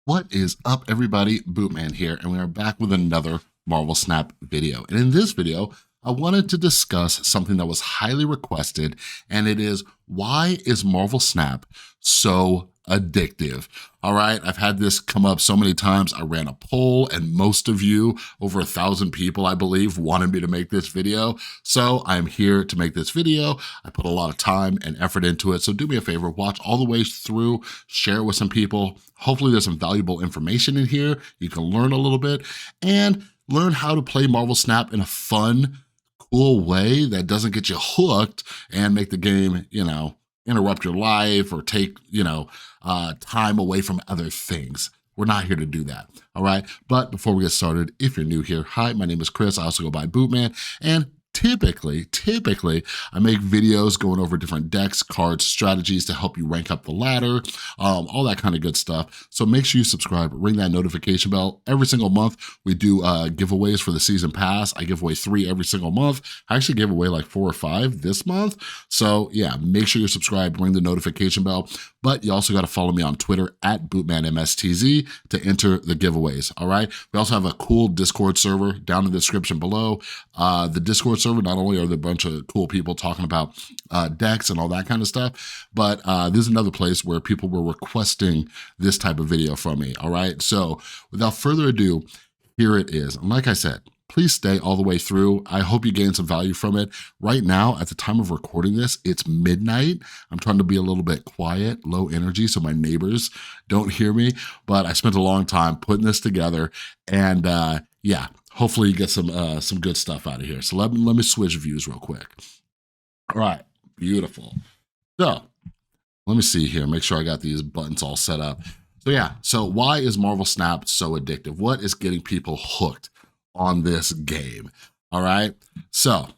What is up, everybody? Bootman here, and we are back with another Marvel Snap video. And in this video, I wanted to discuss something that was highly requested, and it is, why is Marvel Snap so addictive? All right, I've had this come up so many times. I ran a poll, and most of you, over 1,000 people, I believe, wanted me to make this video. So I'm here to make this video. I put a lot of time and effort into it. So do me a favor, watch all the way through, share it with some people. Hopefully there's some valuable information in here. You can learn a little bit and learn how to play Marvel Snap in a fun, cool way that doesn't get you hooked and make the game, interrupt your life or take, time away from other things. We're not here to do that, all right? But before we get started, if you're new here, hi, my name is Chris. I also go by Bootman, and typically, I make videos going over different decks, cards, strategies to help you rank up the ladder, all that kind of good stuff. So make sure you subscribe, ring that notification bell. Every single month, we do giveaways for the season pass. I give away 3 every single month. I actually gave away like 4 or 5 this month. So yeah, make sure you're subscribed, ring the notification bell. But you also got to follow me on Twitter at BootmanMSTZ to enter the giveaways, all right? We also have a cool Discord server down in the description below. The Discord server, not only are there a bunch of cool people talking about decks and all that kind of stuff, but this is another place where people were requesting this type of video from me, all right? So without further ado, here it is. And like I said, please stay all the way through. I hope you gain some value from it. Right now, at the time of recording this, it's midnight. I'm trying to be a little bit quiet, low energy, so my neighbors don't hear me, but I spent a long time putting this together, and yeah, hopefully you get some good stuff out of here. So let me switch views real quick. All right, beautiful. So let me see here, make sure I got these buttons all set up. So yeah, so why is Marvel Snap so addictive? What is getting people hooked on this game? All right, so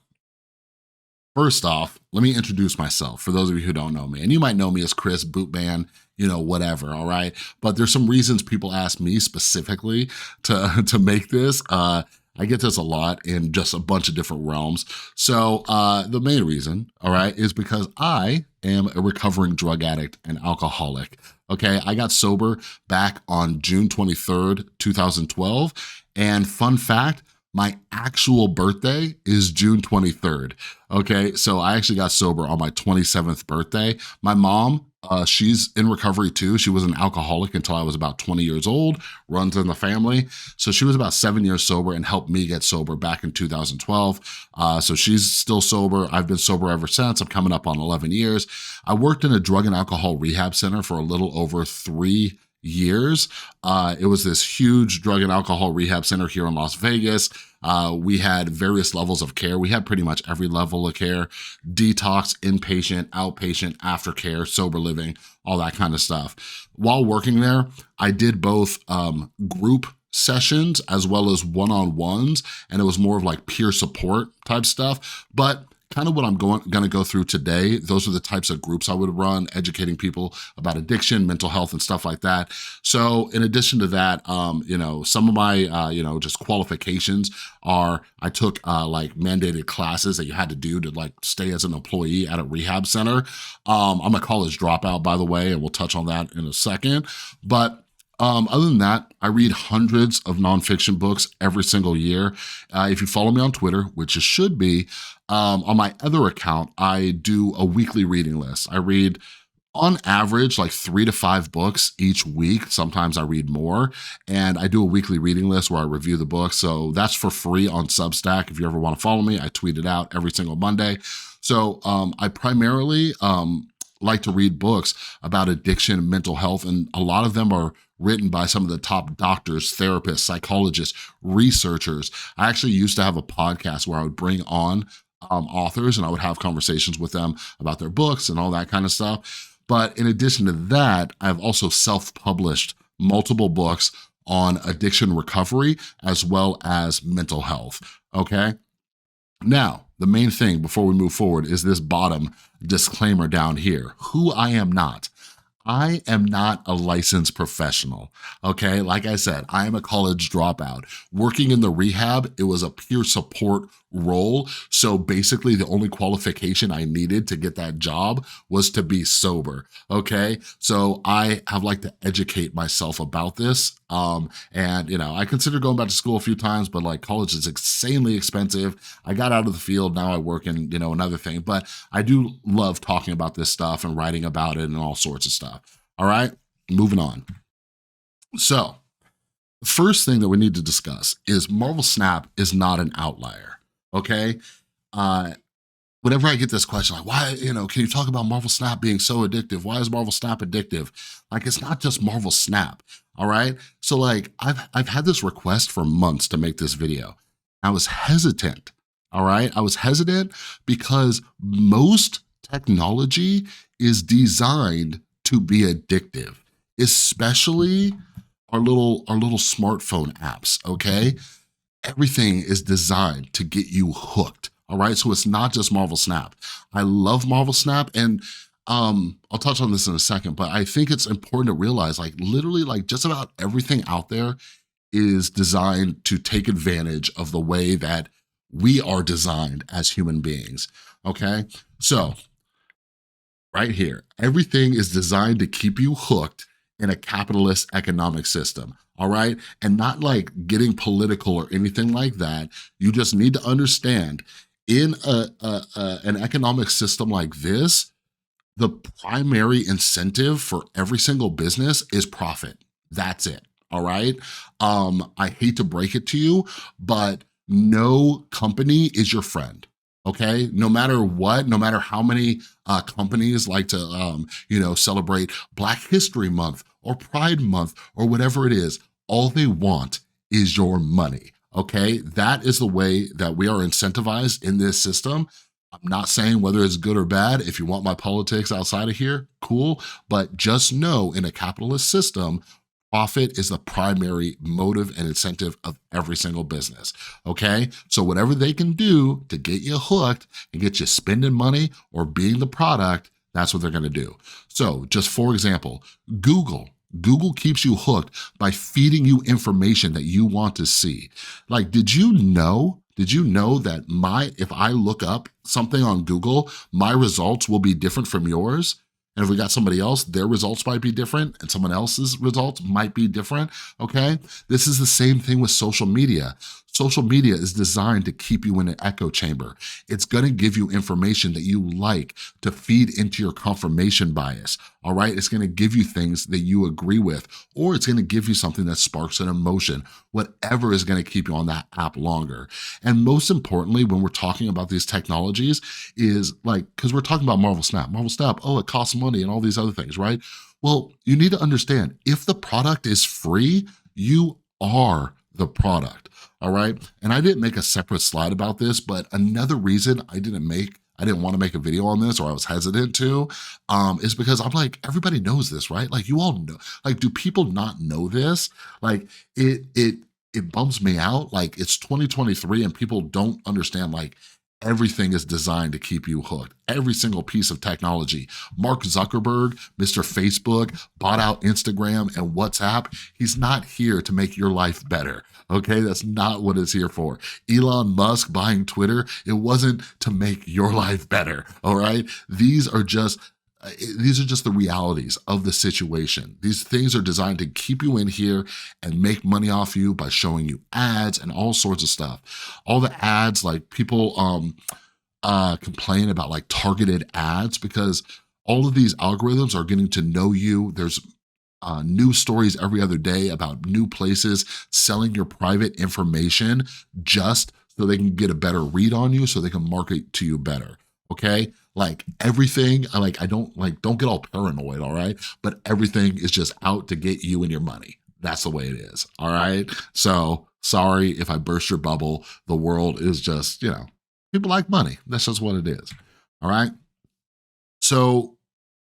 first off, let me introduce myself for those of you who don't know me, and you might know me as Chris, Bootman, whatever, all right? But there's some reasons people ask me specifically to make this. I get this a lot in just a bunch of different realms. So the main reason, all right, is because I am a recovering drug addict and alcoholic, okay? I got sober back on June 23rd, 2012, and fun fact, my actual birthday is June 23rd, okay? So I actually got sober on my 27th birthday. My mom, she's in recovery too. She was an alcoholic until I was about 20 years old, runs in the family. So she was about 7 years sober and helped me get sober back in 2012. So she's still sober. I've been sober ever since. I'm coming up on 11 years. I worked in a drug and alcohol rehab center for a little over 3 years. It was this huge drug and alcohol rehab center here in Las Vegas. We had various levels of care. We had pretty much every level of care: detox, inpatient, outpatient, aftercare, sober living, all that kind of stuff. While working there, I did both group sessions as well as one-on-ones, and it was more of like peer support type stuff. But kind of what I'm gonna go through today, those are the types of groups I would run, educating people about addiction, mental health, and stuff like that. So in addition to that, some of my, just qualifications are, I took like mandated classes that you had to do to like stay as an employee at a rehab center. I'm a college dropout, by the way, and we'll touch on that in a second. But other than that, I read hundreds of nonfiction books every single year. If you follow me on Twitter, which it should be, on my other account, I do a weekly reading list. I read, on average, like 3 to 5 books each week. Sometimes I read more, and I do a weekly reading list where I review the books. So that's for free on Substack. If you ever want to follow me, I tweet it out every single Monday. So I primarily like to read books about addiction and mental health, and a lot of them are written by some of the top doctors, therapists, psychologists, researchers. I actually used to have a podcast where I would bring on authors, and I would have conversations with them about their books and all that kind of stuff. But in addition to that, I've also self-published multiple books on addiction recovery as well as mental health, okay? Now, the main thing before we move forward is this bottom disclaimer down here: who I am not. I am not a licensed professional, okay? Like I said, I am a college dropout. Working in the rehab, it was a peer support role. So basically the only qualification I needed to get that job was to be sober, okay? So I have like to educate myself about this. And I consider going back to school a few times, but like college is insanely expensive. I got out of the field, now I work in, another thing, but I do love talking about this stuff and writing about it and all sorts of stuff. All right, moving on. So the first thing that we need to discuss is Marvel Snap is not an outlier, okay? Whenever I get this question, like, why, can you talk about Marvel Snap being so addictive? Why is Marvel Snap addictive? Like, it's not just Marvel Snap, all right? So like, I've had this request for months to make this video. I was hesitant, all right? I was hesitant because most technology is designed to be addictive, especially our little smartphone apps, okay? Everything is designed to get you hooked, all right? So it's not just Marvel Snap. I love Marvel Snap, and I'll touch on this in a second, but I think it's important to realize, like, literally, like, just about everything out there is designed to take advantage of the way that we are designed as human beings, okay? So right here, everything is designed to keep you hooked in a capitalist economic system, all right? And not like getting political or anything like that. You just need to understand, in an economic system like this, the primary incentive for every single business is profit. That's it, all right? I hate to break it to you, but no company is your friend, okay? No matter what, no matter how many companies like to, celebrate Black History Month or Pride Month or whatever it is, all they want is your money, okay? That is the way that we are incentivized in this system. I'm not saying whether it's good or bad. If you want my politics outside of here, cool. But just know, in a capitalist system, profit is the primary motive and incentive of every single business, okay? So whatever they can do to get you hooked and get you spending money or being the product, that's what they're gonna do. So just for example, Google keeps you hooked by feeding you information that you want to see. Like, did you know that if I look up something on Google, my results will be different from yours? And if we got somebody else, their results might be different, and someone else's results might be different, okay? This is the same thing with social media. Social media is designed to keep you in an echo chamber. It's gonna give you information that you like to feed into your confirmation bias, all right? It's gonna give you things that you agree with, or it's gonna give you something that sparks an emotion, whatever is gonna keep you on that app longer. And most importantly, when we're talking about these technologies, is like, because we're talking about Marvel Snap, oh, it costs money and all these other things, right? Well, you need to understand, if the product is free, you are the product, all right? And I didn't make a separate slide about this, but another reason I didn't want to make a video on this, or I was hesitant to, is because I'm like, everybody knows this, right? Like, you all know, like, do people not know this? Like, it bums me out. Like, it's 2023 and people don't understand, like, everything is designed to keep you hooked. Every single piece of technology. Mark Zuckerberg, Mr. Facebook, bought out Instagram and WhatsApp. He's not here to make your life better, okay? That's not what it's here for. Elon Musk buying Twitter, it wasn't to make your life better, all right? These are just the realities of the situation. These things are designed to keep you in here and make money off you by showing you ads and all sorts of stuff. All the ads, like, people complain about like targeted ads, because all of these algorithms are getting to know you. There's news stories every other day about new places selling your private information just so they can get a better read on you, so they can market to you better, okay? Like, everything, don't get all paranoid, all right? But everything is just out to get you and your money. That's the way it is, all right? So sorry if I burst your bubble. The world is just, people like money. That's just what it is, all right? So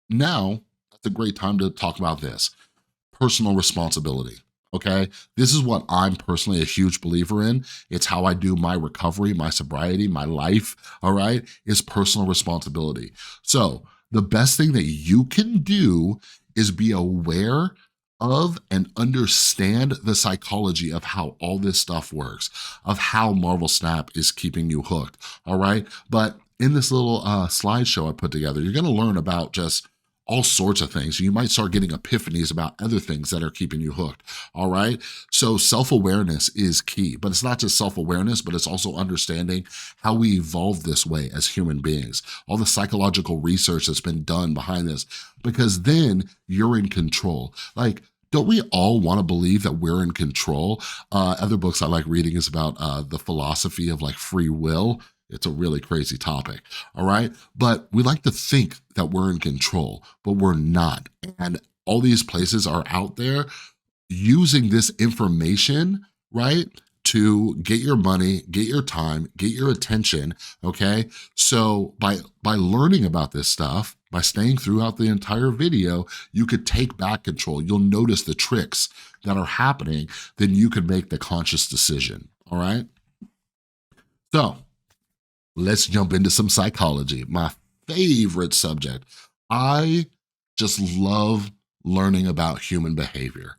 now, that's a great time to talk about this. Personal responsibility, okay? This is what I'm personally a huge believer in. It's how I do my recovery, my sobriety, my life, all right? Is personal responsibility. So the best thing that you can do is be aware of and understand the psychology of how all this stuff works, of how Marvel Snap is keeping you hooked, all right? But in this little slideshow I put together, you're gonna learn about just all sorts of things. You might start getting epiphanies about other things that are keeping you hooked, all right? So self-awareness is key, but it's not just self-awareness, but it's also understanding how we evolve this way as human beings, all the psychological research that's been done behind this, because then you're in control. Like, don't we all want to believe that we're in control? Other books I like reading is about the philosophy of like free will. It's a really crazy topic, all right? But we like to think that we're in control, but we're not. And all these places are out there using this information, right, to get your money, get your time, get your attention, okay? So by learning about this stuff, by staying throughout the entire video, you could take back control. You'll notice the tricks that are happening, then you could make the conscious decision, all right? So let's jump into some psychology, my favorite subject. I just love learning about human behavior.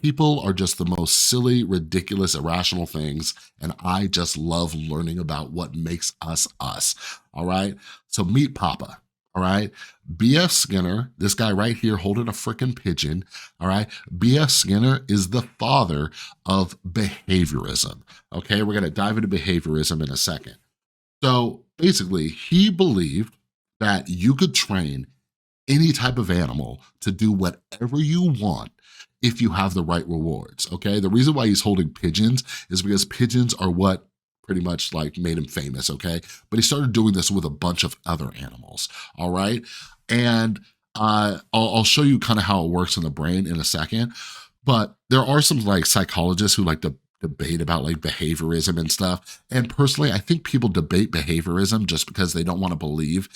People are just the most silly, ridiculous, irrational things, and I just love learning about what makes us us, all right? So meet Papa, all right? B.F. Skinner, this guy right here holding a freaking pigeon, all right? B.F. Skinner is the father of behaviorism, okay? We're gonna dive into behaviorism in a second. So basically, he believed that you could train any type of animal to do whatever you want if you have the right rewards, okay? The reason why he's holding pigeons is because pigeons are what pretty much like made him famous, okay? But he started doing this with a bunch of other animals, all right? And I'll show you kind of how it works in the brain in a second, but there are some like psychologists who like to debate about like behaviorism and stuff. And personally, I think people debate behaviorism just because they don't want to believe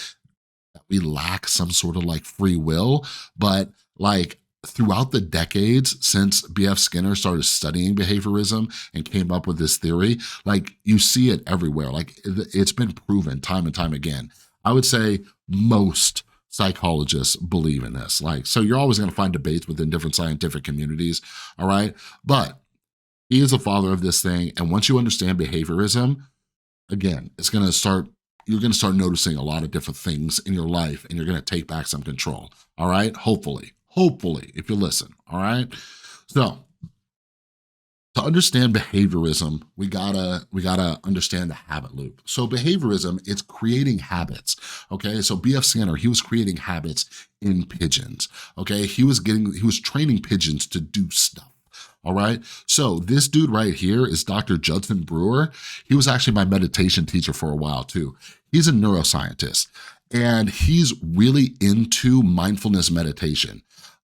that we lack some sort of like free will. But like throughout the decades since B.F. Skinner started studying behaviorism and came up with this theory, like you see it everywhere. Like it's been proven time and time again. I would say most psychologists believe in this. Like, so you're always going to find debates within different scientific communities. All right. But he is the father of this thing. And once you understand behaviorism, again, you're gonna start noticing a lot of different things in your life and you're gonna take back some control, all right? Hopefully, if you listen, all right? So to understand behaviorism, we gotta understand the habit loop. So behaviorism, it's creating habits, okay? So B.F. Skinner, he was creating habits in pigeons, okay? He was training pigeons to do stuff. All right, so this dude right here is Dr. Judson Brewer. He was actually my meditation teacher for a while too. He's a neuroscientist and he's really into mindfulness meditation.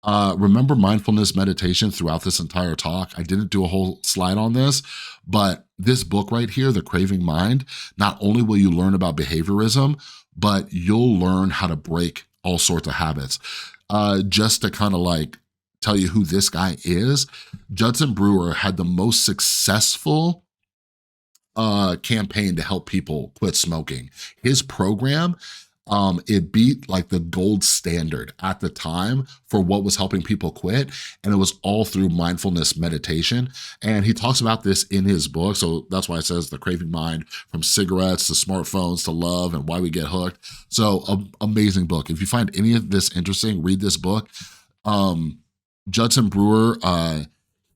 Remember mindfulness meditation throughout this entire talk? I didn't do a whole slide on this, but this book right here, The Craving Mind, not only will you learn about behaviorism, but you'll learn how to break all sorts of habits. Just to kind of like tell you who this guy is, Judson Brewer had the most successful campaign to help people quit smoking. His program, it beat like the gold standard at the time for what was helping people quit. And it was all through mindfulness meditation. And he talks about this in his book. So that's why it says The Craving Mind, from cigarettes to smartphones to love and why we get hooked. So amazing book. If you find any of this interesting, read this book. Judson Brewer,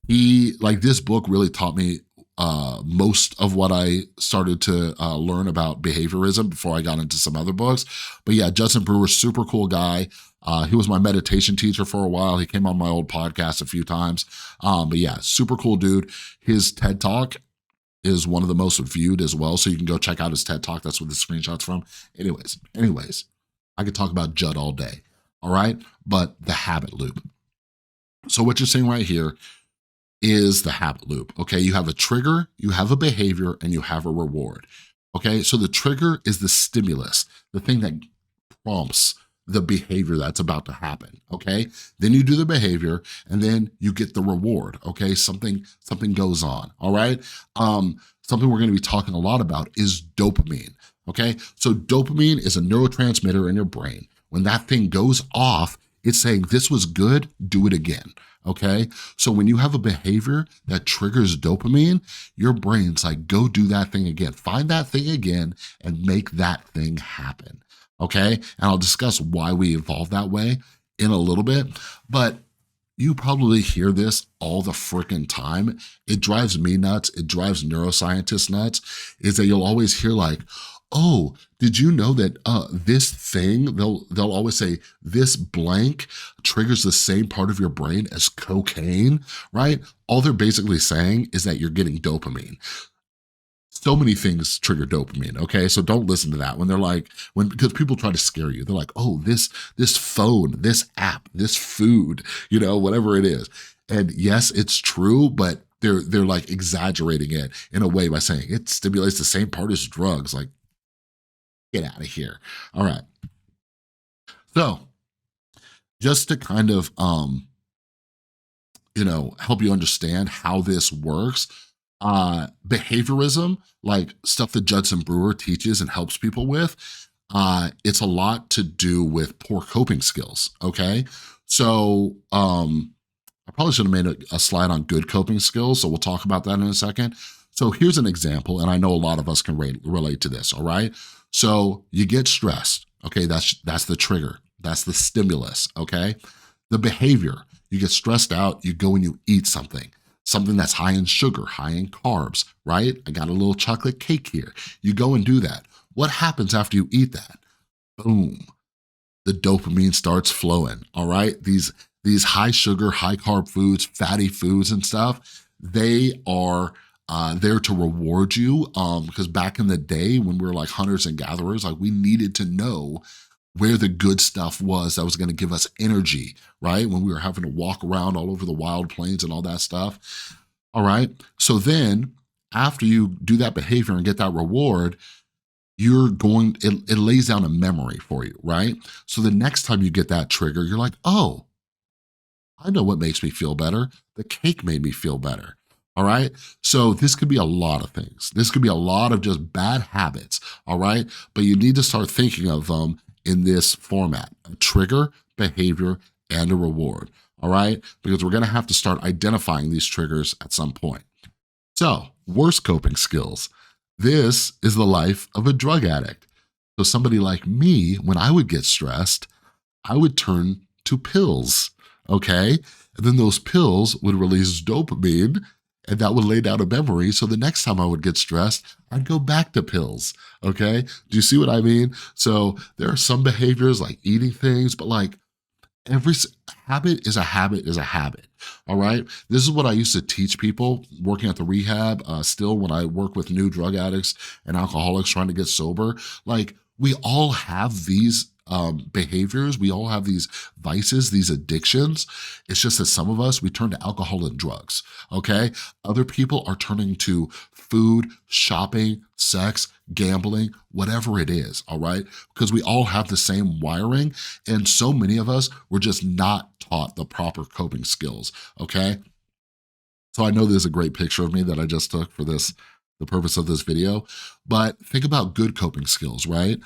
this book really taught me most of what I started to learn about behaviorism before I got into some other books. But yeah, Judson Brewer, super cool guy. He was my meditation teacher for a while. He came on my old podcast a few times. But yeah, super cool dude. His TED Talk is one of the most viewed as well. So you can go check out his TED Talk. That's what the screenshot's from. Anyways, I could talk about Judd all day. All right. But the habit loop. So what you're seeing right here is the habit loop, okay? You have a trigger, you have a behavior, and you have a reward, okay? So the trigger is the stimulus, the thing that prompts the behavior that's about to happen, okay? Then you do the behavior, and then you get the reward, okay? Something goes on, all right? Something we're gonna be talking a lot about is dopamine, okay? So dopamine is a neurotransmitter in your brain. When that thing goes off, It's saying this was good, do it again, okay? So when you have a behavior that triggers dopamine, your brain's like, go do that thing again. Find that thing again and make that thing happen, okay? And I'll discuss why we evolved that way in a little bit, but you probably hear this all the freaking time. It drives me nuts. It drives neuroscientists nuts, is that you'll always hear like, oh, did you know that this thing, they'll always say this blank triggers the same part of your brain as cocaine, right? All they're basically saying is that you're getting dopamine. So many things trigger dopamine, okay? So don't listen to that when they're like, because people try to scare you. They're like, oh, this phone, this app, this food, whatever it is. And yes, it's true, but they're like exaggerating it in a way by saying it stimulates the same part as drugs. Like, get out of here. All right. So just to kind of help you understand how this works, behaviorism, like stuff that Judson Brewer teaches and helps people with, it's a lot to do with poor coping skills, okay? So I probably should have made a slide on good coping skills, so we'll talk about that in a second. So here's an example, and I know a lot of us can relate to this, all right? So you get stressed, okay? That's the trigger. That's the stimulus, okay? The behavior, you get stressed out, you go and you eat something that's high in sugar, high in carbs, right? I got a little chocolate cake here. You go and do that. What happens after you eat that? Boom, the dopamine starts flowing, all right? These high sugar, high carb foods, fatty foods and stuff, they are there to reward you, because back in the day when we were like hunters and gatherers, like we needed to know where the good stuff was that was going to give us energy, right? When we were having to walk around all over the wild plains and all that stuff. All right. So then after you do that behavior and get that reward, it lays down a memory for you, right? So the next time you get that trigger, you're like, oh, I know what makes me feel better. The cake made me feel better. All right. So this could be a lot of things. This could be a lot of just bad habits. All right. But you need to start thinking of them in this format: a trigger, behavior, and a reward. All right. Because we're going to have to start identifying these triggers at some point. So, worst coping skills. This is the life of a drug addict. So somebody like me, when I would get stressed, I would turn to pills. Okay. And then those pills would release dopamine, and that would lay down a memory. So the next time I would get stressed, I'd go back to pills, okay? Do you see what I mean? So there are some behaviors like eating things, but like every habit is a habit is a habit, all right? This is what I used to teach people working at the rehab, still when I work with new drug addicts and alcoholics trying to get sober. Like, we all have these behaviors. We all have these vices, these addictions. It's just that some of us, we turn to alcohol and drugs, okay? Other people are turning to food, shopping, sex, gambling, whatever it is, all right? Because we all have the same wiring, and so many of us were just not taught the proper coping skills, okay? So I know there's a great picture of me that I just took for the purpose of this video, but think about good coping skills, right?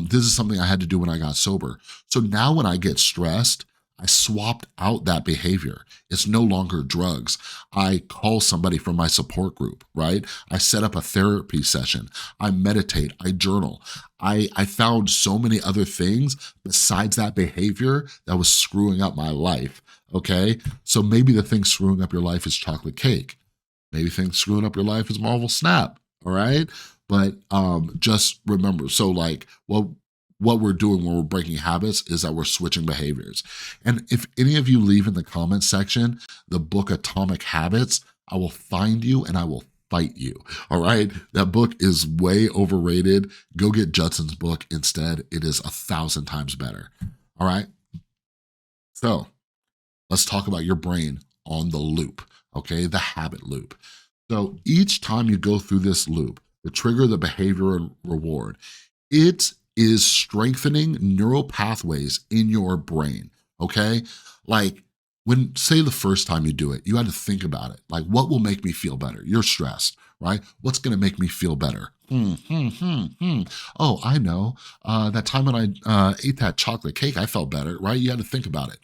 This is something I had to do when I got sober. So now when I get stressed, I swapped out that behavior. It's no longer drugs. I call somebody from my support group, right? I set up a therapy session. I meditate, I journal. I found so many other things besides that behavior that was screwing up my life, okay? So maybe the thing screwing up your life is chocolate cake. Maybe things screwing up your life is Marvel Snap, all right? But just remember, so like, what we're doing when we're breaking habits is that we're switching behaviors. And if any of you leave in the comments section the book Atomic Habits, I will find you and I will fight you, all right? That book is way overrated. Go get Judson's book instead. It is 1,000 times better, all right? So let's talk about your brain on the loop, okay? The habit loop. So each time you go through this loop, the trigger, the behavior, and reward, it is strengthening neural pathways in your brain, okay? Like, say the first time you do it, you had to think about it. Like, what will make me feel better? You're stressed, right? What's gonna make me feel better? Oh, I know. That time when I ate that chocolate cake, I felt better, right? You had to think about it.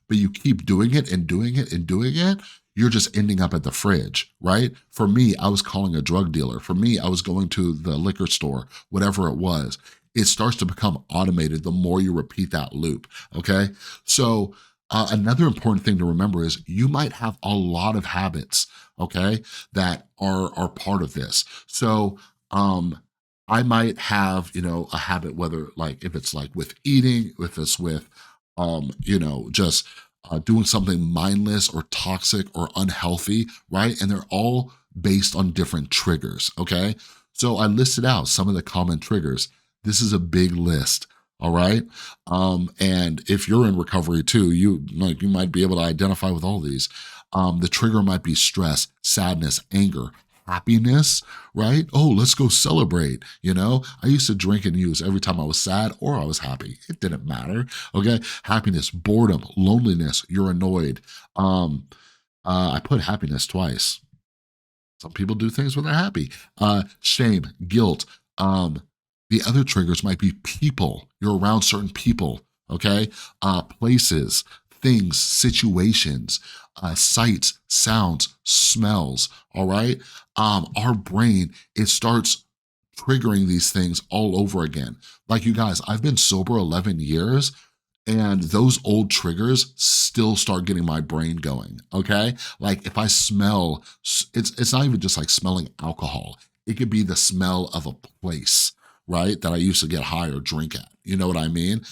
But you keep doing it and doing it and doing it, you're just ending up at the fridge, right? For me, I was calling a drug dealer. For me, I was going to the liquor store, whatever it was. It starts to become automated the more you repeat that loop, okay? So, another important thing to remember is you might have a lot of habits, okay, that are part of this. So, um, I might have, a habit, whether like if it's like with eating, if it's with, just doing something mindless or toxic or unhealthy, right? And they're all based on different triggers, okay? So I listed out some of the common triggers. This is a big list, all right? And if you're in recovery too, you might be able to identify with all these. The trigger might be stress, sadness, anger, happiness, right? Oh, let's go celebrate. I used to drink and use every time I was sad or I was happy. It didn't matter. Okay. Happiness, boredom, loneliness, you're annoyed. I put happiness twice. Some people do things when they're happy. Shame, guilt. The other triggers might be people. You're around certain people, okay? Places, things, situations, sights, sounds, smells, all right? Our brain, it starts triggering these things all over again. Like you guys, I've been sober 11 years and those old triggers still start getting my brain going, okay? Like if I smell, it's not even just like smelling alcohol. It could be the smell of a place, right? That I used to get high or drink at. You know what I mean?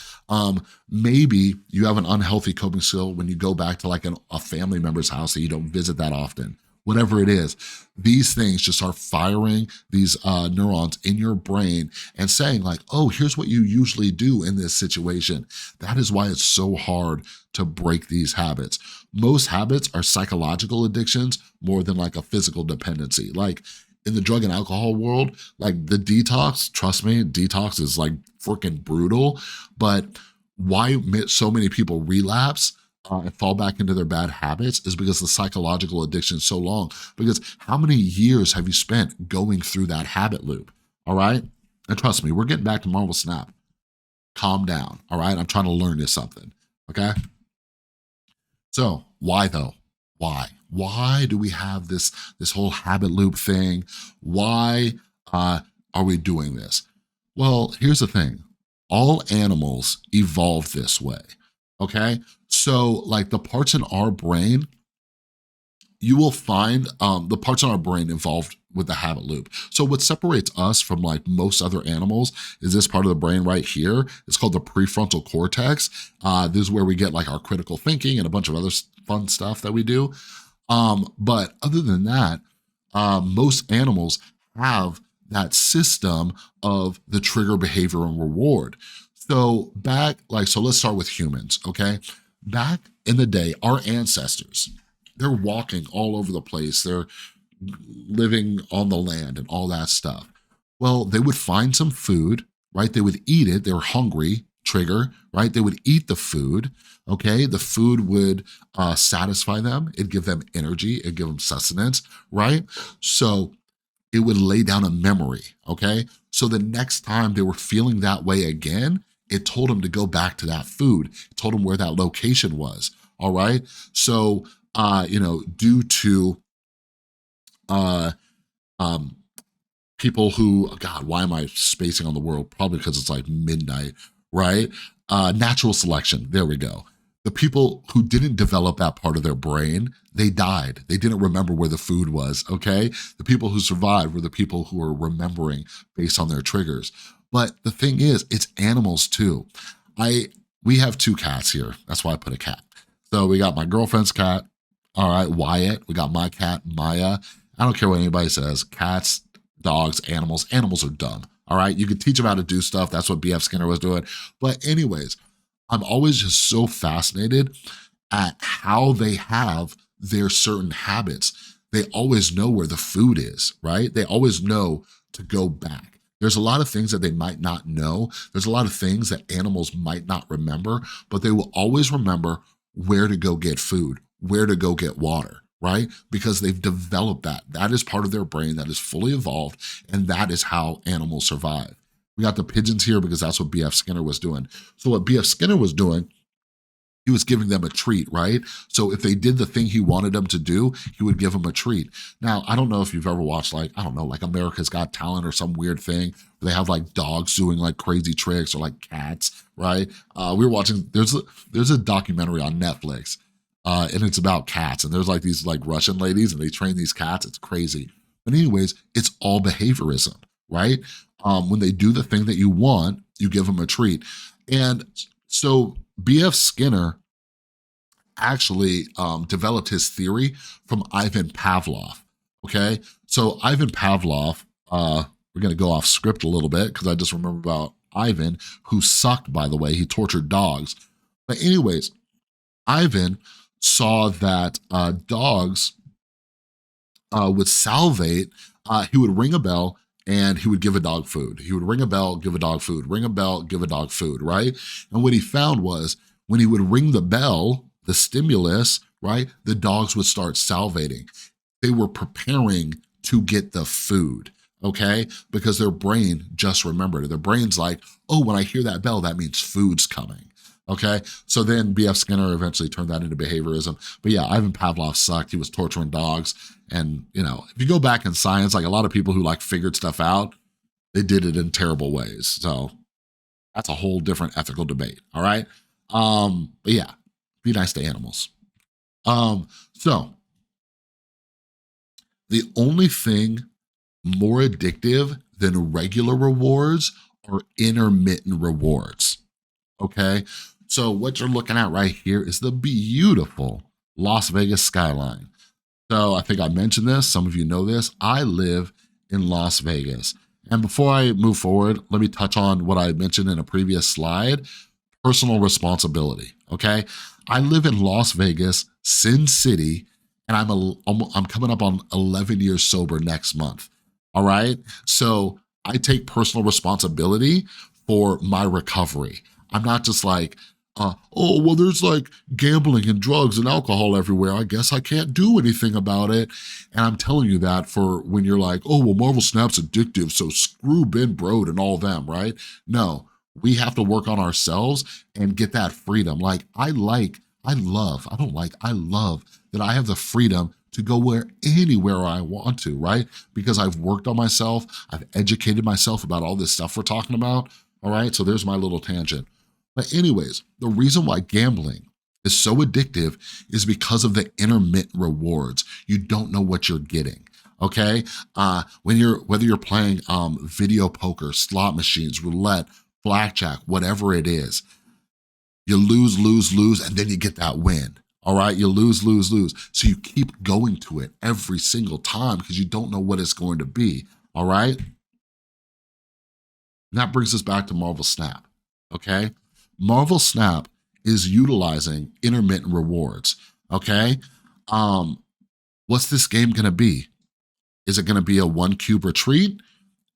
Maybe you have an unhealthy coping skill when you go back to like a family member's house that you don't visit that often. Whatever it is, these things just start firing these neurons in your brain and saying like, oh, here's what you usually do in this situation. That is why it's so hard to break these habits. Most habits are psychological addictions more than like a physical dependency. Like in the drug and alcohol world, like the detox, trust me, detox is like freaking brutal. But why so many people relapse and fall back into their bad habits is because the psychological addiction is so long. Because how many years have you spent going through that habit loop? All right. And trust me, we're getting back to Marvel Snap. Calm down. All right. I'm trying to learn you something. Okay. So why though? Why? Why do we have this whole habit loop thing? Why are we doing this? Well, here's the thing. All animals evolved this way. Okay. So like the parts in our brain, you will find the parts in our brain involved with the habit loop. So what separates us from like most other animals is this part of the brain right here. It's called the prefrontal cortex. This is where we get like our critical thinking and a bunch of other fun stuff that we do. But other than that, most animals have that system of the trigger, behavior, and reward. So so let's start with humans, okay? Back in the day, our ancestors, they're walking all over the place. They're living on the land and all that stuff. Well, they would find some food, right? They would eat it. They were hungry, trigger, right? They would eat the food, okay? The food would satisfy them. It'd give them energy. It'd give them sustenance, right? So it would lay down a memory, okay? So the next time they were feeling that way again, it told them to go back to that food. It told them where that location was, all right? So, due to uh, um, people who, God, why am I spacing on the world? Probably because it's like midnight, right? Natural selection, there we go. The people who didn't develop that part of their brain, they died. They didn't remember where the food was, okay? The people who survived were the people who were remembering based on their triggers. But the thing is, it's animals too. We have two cats here. That's why I put a cat. So we got my girlfriend's cat, all right, Wyatt. We got my cat, Maya. I don't care what anybody says. Cats, dogs, animals are dumb. All right. You can teach them how to do stuff. That's what BF Skinner was doing. But anyways, I'm always just so fascinated at how they have their certain habits. They always know where the food is, right? They always know to go back. There's a lot of things that they might not know. There's a lot of things that animals might not remember, but they will always remember where to go get food, where to go get water, right? Because they've developed that. That is part of their brain that is fully evolved, and that is how animals survive. We got the pigeons here because that's what B.F. Skinner was doing. So what B.F. Skinner was doing, he was giving them a treat, right? So if they did the thing he wanted them to do, he would give them a treat. Now, I don't know if you've ever watched like, I don't know, like America's Got Talent or some weird thing where they have like dogs doing like crazy tricks or like cats, right? We were watching, there's a documentary on Netflix and it's about cats. And there's like these like Russian ladies and they train these cats. It's crazy. But anyways, it's all behaviorism, right? When they do the thing that you want, you give them a treat. And so B.F. Skinner actually developed his theory from Ivan Pavlov, okay? So Ivan Pavlov, we're gonna go off script a little bit because I just remember about Ivan, who sucked, by the way, he tortured dogs. But anyways, Ivan saw that dogs would salivate. He would ring a bell and he would give a dog food. He would ring a bell, give a dog food, ring a bell, give a dog food, right? And what he found was when he would ring the bell, the stimulus, right, the dogs would start salivating. They were preparing to get the food, okay? Because their brain just remembered it. Their brain's like, oh, when I hear that bell, that means food's coming. Okay, so then B.F. Skinner eventually turned that into behaviorism. But yeah, Ivan Pavlov sucked. He was torturing dogs. And, you know, if you go back in science, like a lot of people who like figured stuff out, they did it in terrible ways. So that's a whole different ethical debate. All right. But yeah, be nice to animals. So the only thing more addictive than regular rewards are intermittent rewards. Okay. So what you're looking at right here is the beautiful Las Vegas skyline. So I think I mentioned this, some of you know this, I live in Las Vegas. And before I move forward, let me touch on what I mentioned in a previous slide, personal responsibility, okay? I live in Las Vegas, Sin City, and I'm coming up on 11 years sober next month, all right? So I take personal responsibility for my recovery. I'm not just like, oh, well, there's like gambling and drugs and alcohol everywhere. I guess I can't do anything about it. And I'm telling you that for when you're like, oh, well, Marvel Snap's addictive, so screw Ben Brode and all them, right? No, we have to work on ourselves and get that freedom. Like, I love that I have the freedom to go anywhere I want to, right? Because I've worked on myself, I've educated myself about all this stuff we're talking about, all right? So there's my little tangent. But anyways, the reason why gambling is so addictive is because of the intermittent rewards. You don't know what you're getting, okay? Whether you're playing video poker, slot machines, roulette, blackjack, whatever it is, you lose, and then you get that win. All right, you lose. So you keep going to it every single time because you don't know what it's going to be. All right. And that brings us back to Marvel Snap. Okay. Marvel Snap is utilizing intermittent rewards, okay? What's this game gonna be? Is it gonna be a 1 cube retreat?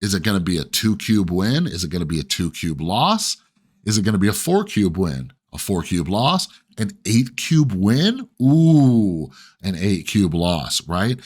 Is it gonna be a 2 cube win? Is it gonna be a 2 cube loss? Is it gonna be a 4 cube win? A 4 cube loss? An 8 cube win? Ooh, an 8 cube loss, right?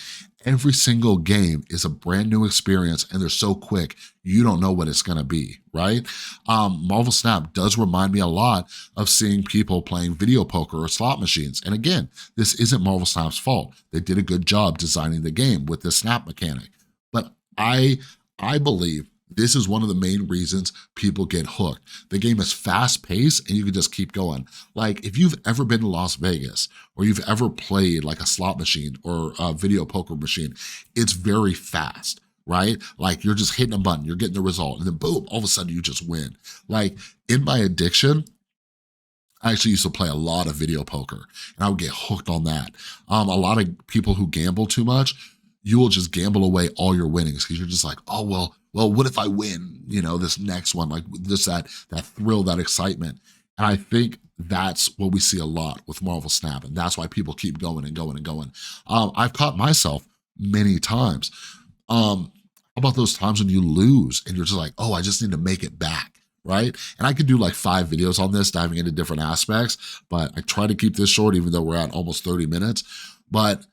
Every single game is a brand new experience and they're so quick, you don't know what it's gonna be, right? Marvel Snap does remind me a lot of seeing people playing video poker or slot machines. And again, this isn't Marvel Snap's fault. They did a good job designing the game with the snap mechanic. But I believe this is one of the main reasons people get hooked. The game is fast paced and you can just keep going. Like if you've ever been to Las Vegas or you've ever played like a slot machine or a video poker machine, it's very fast, right? Like you're just hitting a button, you're getting the result, and then boom, all of a sudden you just win. Like in my addiction, I actually used to play a lot of video poker and I would get hooked on that. A lot of people who gamble too much, you will just gamble away all your winnings because you're just like, oh, well, what if I win, you know, this next one, like this, that thrill, that excitement. And I think that's what we see a lot with Marvel Snap. And that's why people keep going and going and going. I've caught myself many times. How about those times when you lose and you're just like, oh, I just need to make it back, right? And I could do like 5 videos on this, diving into different aspects, but I try to keep this short, even though we're at almost 30 minutes. But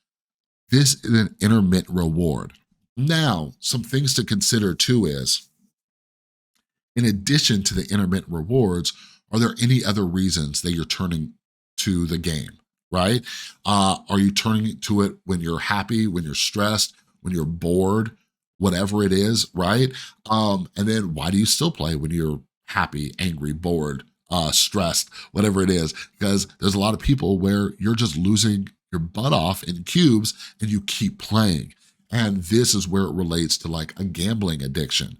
This is an intermittent reward. Now, some things to consider too is, in addition to the intermittent rewards, are there any other reasons that you're turning to the game, right? Are you turning to it when you're happy, when you're stressed, when you're bored, whatever it is, right? And then why do you still play when you're happy, angry, bored, stressed, whatever it is? Because there's a lot of people where you're just losing your butt off in cubes and you keep playing. And this is where it relates to like a gambling addiction.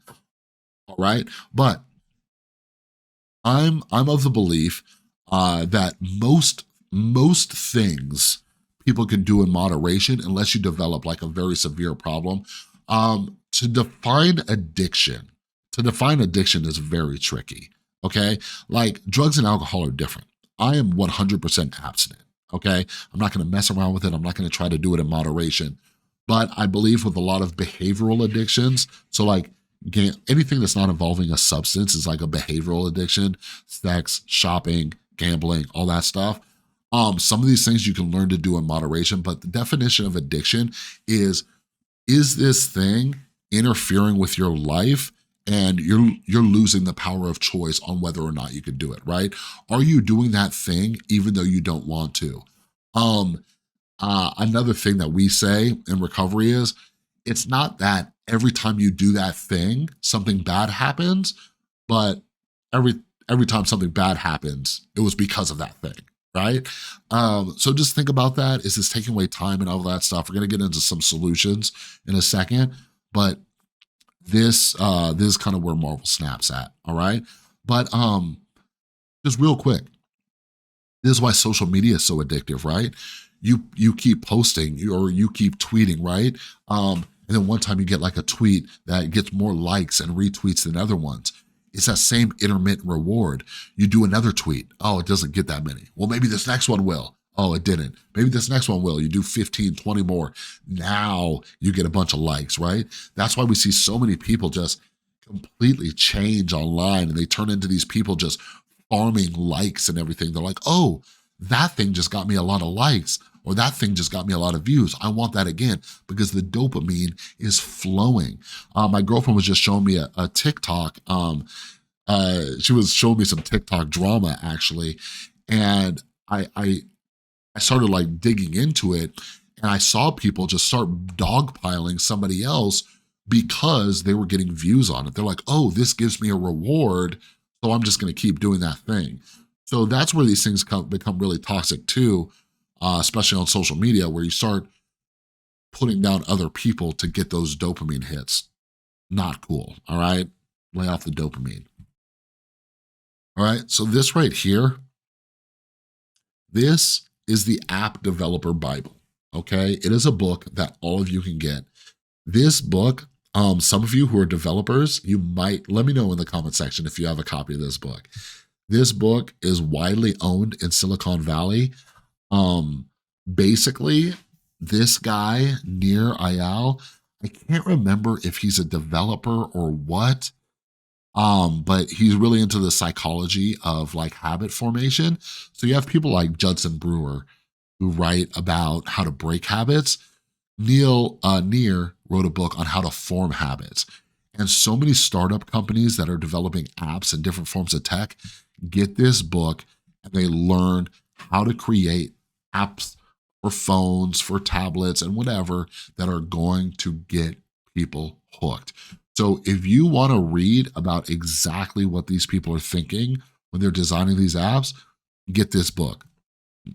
All right. But I'm of the belief that most things people can do in moderation unless you develop like a very severe problem. To define addiction is very tricky. Okay, like drugs and alcohol are different. I am 100% abstinent. Okay, I'm not going to mess around with it. I'm not going to try to do it in moderation. But I believe with a lot of behavioral addictions, so like anything that's not involving a substance is like a behavioral addiction, sex, shopping, gambling, all that stuff. Some of these things you can learn to do in moderation, but the definition of addiction is this thing interfering with your life and you're losing the power of choice on whether or not you can do it, right? Are you doing that thing even though you don't want to? Another thing that we say in recovery is, it's not that every time you do that thing, something bad happens, but every time something bad happens, it was because of that thing, right? So just think about that. Is this taking away time and all that stuff? We're gonna get into some solutions in a second, but this is kind of where Marvel snaps at, all right? But just real quick, this is why social media is so addictive, right? You keep posting or you keep tweeting, right? And then one time you get like a tweet that gets more likes and retweets than other ones. It's that same intermittent reward. You do another tweet. Oh, it doesn't get that many. Well, maybe this next one will. Oh, it didn't. Maybe this next one will. You do 15, 20 more. Now you get a bunch of likes, right? That's why we see so many people just completely change online and they turn into these people just farming likes and everything. They're like, oh, that thing just got me a lot of likes, or that thing just got me a lot of views. I want that again because the dopamine is flowing. My girlfriend was just showing me a TikTok. She was showing me some TikTok drama actually. And I started like digging into it and I saw people just start dogpiling somebody else because they were getting views on it. They're like, oh, this gives me a reward, so I'm just gonna keep doing that thing. So that's where these things become really toxic too, especially on social media, where you start putting down other people to get those dopamine hits. Not cool, all right? Lay off the dopamine. All right, so this right here, this is the App Developer Bible, okay? It is a book that all of you can get. This book, some of you who are developers, you might, let me know in the comment section if you have a copy of this book. This book is widely owned in Silicon Valley. Basically, this guy, Nir Eyal, I can't remember if he's a developer or what, but he's really into the psychology of like habit formation. So you have people like Judson Brewer who write about how to break habits. Nir wrote a book on how to form habits. And so many startup companies that are developing apps and different forms of tech get this book and they learn how to create apps for phones, for tablets, and whatever that are going to get people hooked. So if you want to read about exactly what these people are thinking when they're designing these apps, get this book.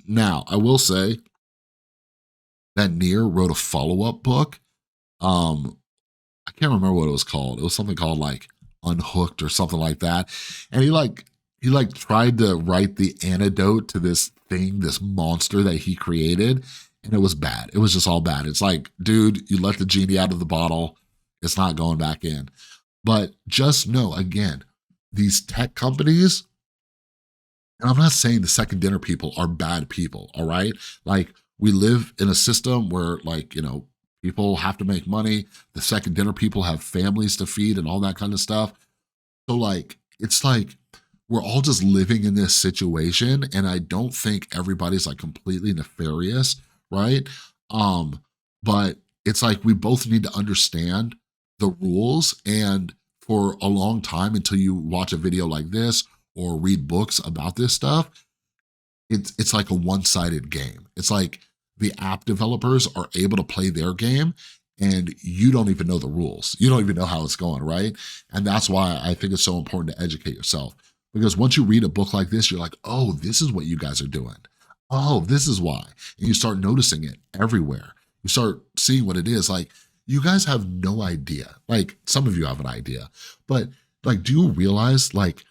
Now, I will say that Nir wrote a follow-up book. I can't remember what it was called. It was something called like Unhooked or something like that. And he tried to write the antidote to this thing, this monster that he created, and it was bad. It was just all bad. It's like, dude, you let the genie out of the bottle. It's not going back in. But just know, again, these tech companies, and I'm not saying the second dinner people are bad people, all right? Like, we live in a system where, like, you know, people have to make money. The second dinner people have families to feed and all that kind of stuff. So, like, it's like we're all just living in this situation, and I don't think everybody's like completely nefarious, right? but it's like we both need to understand the rules. And for a long time, until you watch a video like this or read books about this stuff, it's like a one-sided game. It's like the app developers are able to play their game and you don't even know the rules. You don't even know how it's going, right? And that's why I think it's so important to educate yourself. Because once you read a book like this, you're like, oh, this is what you guys are doing. Oh, this is why. And you start noticing it everywhere. You start seeing what it is. Like, you guys have no idea. Like, some of you have an idea, but like, do you realize like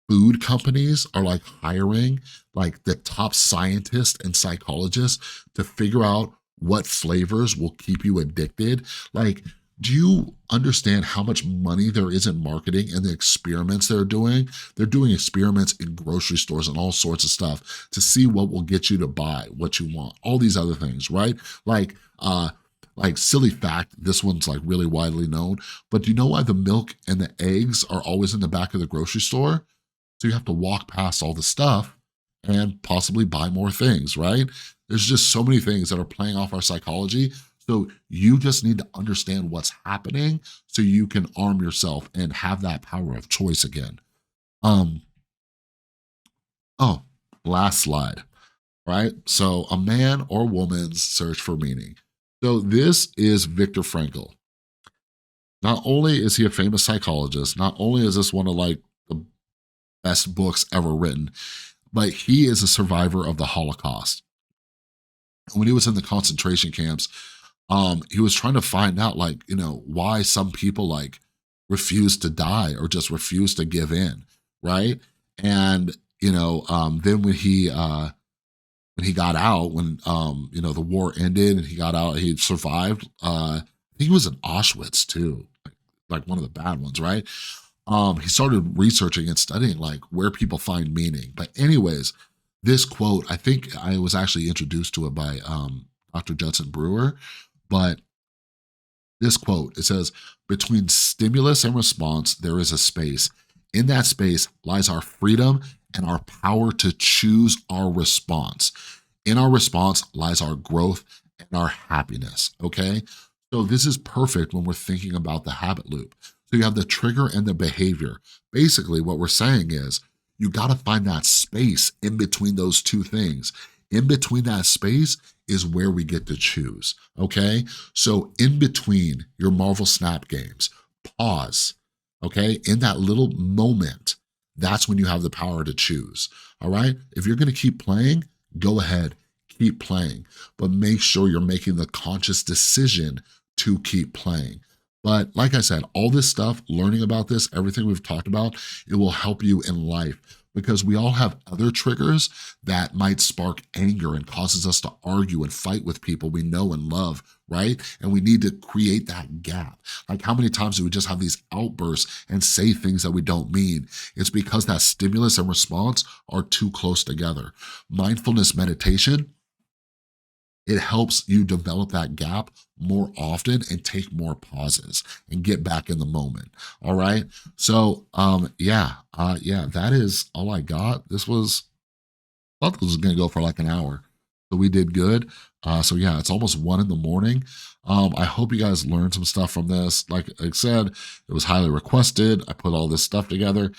food companies are like hiring like the top scientists and psychologists to figure out what flavors will keep you addicted? Like, do you understand how much money there is in marketing and the experiments they're doing? They're doing experiments in grocery stores and all sorts of stuff to see what will get you to buy what you want, all these other things, right? Like silly fact, this one's like really widely known, but do you know why the milk and the eggs are always in the back of the grocery store? So you have to walk past all the stuff and possibly buy more things, right? There's just so many things that are playing off our psychology. So you just need to understand what's happening so you can arm yourself and have that power of choice again. Um, oh, last slide, right? So a man or woman's search for meaning. So this is Viktor Frankl. Not only is he a famous psychologist, not only is this one of like the best books ever written, but he is a survivor of the Holocaust. And when he was in the concentration camps, he was trying to find out, like, you know, why some people like refuse to die or just refuse to give in, right? And then when he got out, when the war ended and he got out, he survived. I think he was in Auschwitz too, like one of the bad ones, right? He started researching and studying like where people find meaning. But anyways, this quote, I think I was actually introduced to it by Dr. Judson Brewer, but this quote, it says, between stimulus and response, there is a space. In that space lies our freedom and our power to choose our response. In our response lies our growth and our happiness, okay? So this is perfect when we're thinking about the habit loop. So you have the trigger and the behavior. Basically, what we're saying is you got to find that space in between those two things. In between that space is where we get to choose, okay? So in between your Marvel Snap games, pause, okay? In that little moment, that's when you have the power to choose, all right? If you're gonna keep playing, go ahead, keep playing, but make sure you're making the conscious decision to keep playing. But like I said, all this stuff, learning about this, everything we've talked about, it will help you in life because we all have other triggers that might spark anger and causes us to argue and fight with people we know and love, right? And we need to create that gap. Like how many times do we just have these outbursts and say things that we don't mean? It's because that stimulus and response are too close together. Mindfulness meditation, it helps you develop that gap more often and take more pauses and get back in the moment. All right. So that is all I got. I thought this was gonna go for like an hour. So we did good. So yeah, it's almost 1 a.m. I hope you guys learned some stuff from this. Like I said, it was highly requested. I put all this stuff together.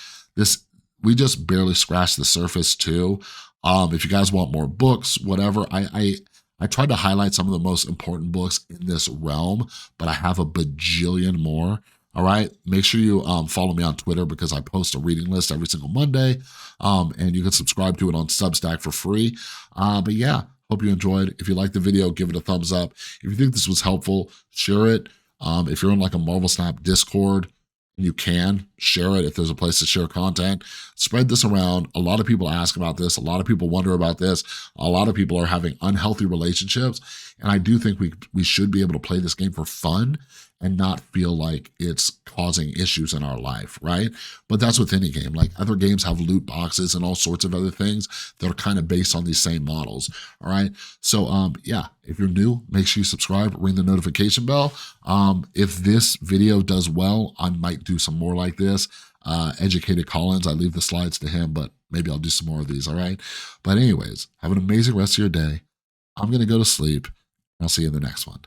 We just barely scratched the surface too. If you guys want more books, whatever, I tried to highlight some of the most important books in this realm, but I have a bajillion more. All right, make sure you follow me on Twitter because I post a reading list every single Monday, and you can subscribe to it on Substack for free. But yeah, hope you enjoyed. If you liked the video, give it a thumbs up. If you think this was helpful, share it. If you're in like a Marvel Snap Discord, you can share it if there's a place to share content. Spread this around. A lot of people ask about this. A lot of people wonder about this. A lot of people are having unhealthy relationships. And I do think we should be able to play this game for fun and not feel like it's causing issues in our life, right? But that's with any game. Like other games have loot boxes and all sorts of other things that are kind of based on these same models, all right? So yeah, if you're new, make sure you subscribe, ring the notification bell. If this video does well, I might do some more like this. Educated Collins, I leave the slides to him, but maybe I'll do some more of these, all right? But anyways, have an amazing rest of your day. I'm gonna go to sleep. I'll see you in the next one.